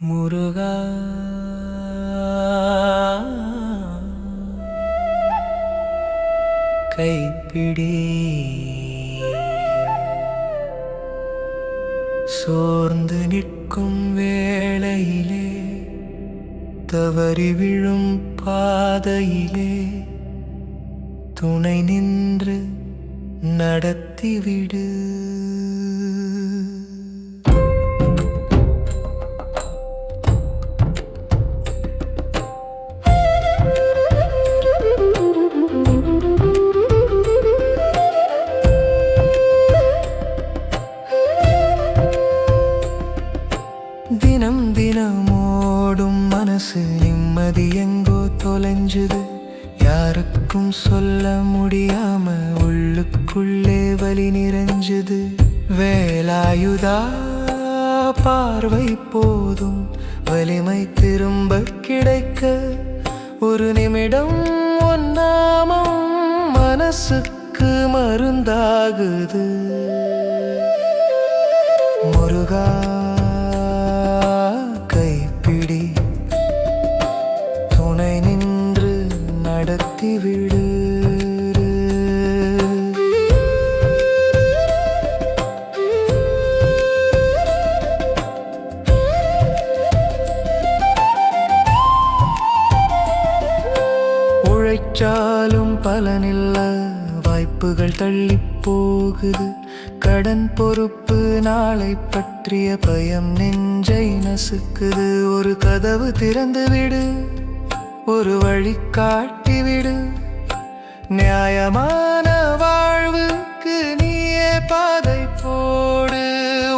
முருகா கைப்பிடி சோர்ந்து நிற்கும் வேளையிலே தவறி விழும் பாதையிலே துணை நின்று நடத்திவிடு. தினம் தினமோடும் மனசு நிம்மதி எங்கோ தொலைஞ்சுது. யாருக்கும் சொல்ல முடியாம உள்ளுக்குள்ளே வலி நிறைஞ்சுது. வேலாயுதா பார்வை போதும் வலிமை திரும்ப கிடைக்க. ஒரு நிமிடம் ஒன்னாமம் மனசுக்கு மருந்தாகுது. முருகா கைப்பிடி துணை நின்று நடத்திவிடு. உழைச்சாலும் பலனில்ல, வாய்ப்புகள் தள்ளி போகுது. கடன் பொறுப்பு நாளை பற்றிய பயம் நெஞ்சை நசுக்குது. ஒரு கதவு திறந்து விடு, ஒரு வழி காட்டிவிடு. நியாயமான வாழ்வுக்கு நீயே பாதை போடு.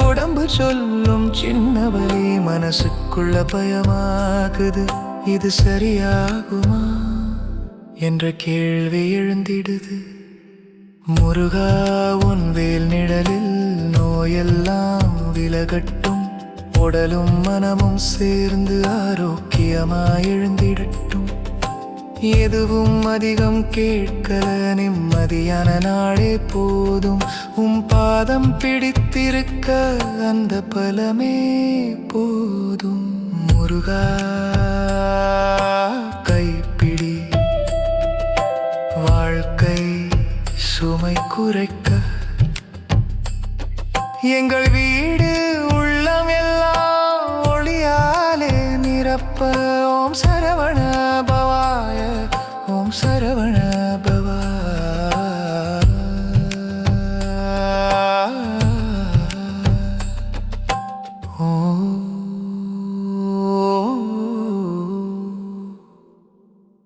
உடம்பு சொல்லும் சின்ன வலி மனசுக்குள்ள பயமாகுது. இது சரியாகுமா என்ற கேள்வி எழுந்திடுது. முருகா உன் வேல் நிழலில் நோயெல்லாம் விலகட்டும். உடலும் மனமும் சேர்ந்து ஆரோக்கியமாய் எழுந்திடட்டும். எதுவும் அதிகம் கேட்கல, நிம்மதியான நாளே போதும். பாதம் பிடித்திருக்க அந்த பலமே போதும். முருகா கைப்பிடி வாழ்க்கை சுமை குறைக்க. எங்கள் வீடு உள்ளம் எல்லாம் ஒளியாலே நிரப்ப. ஓம் சரவண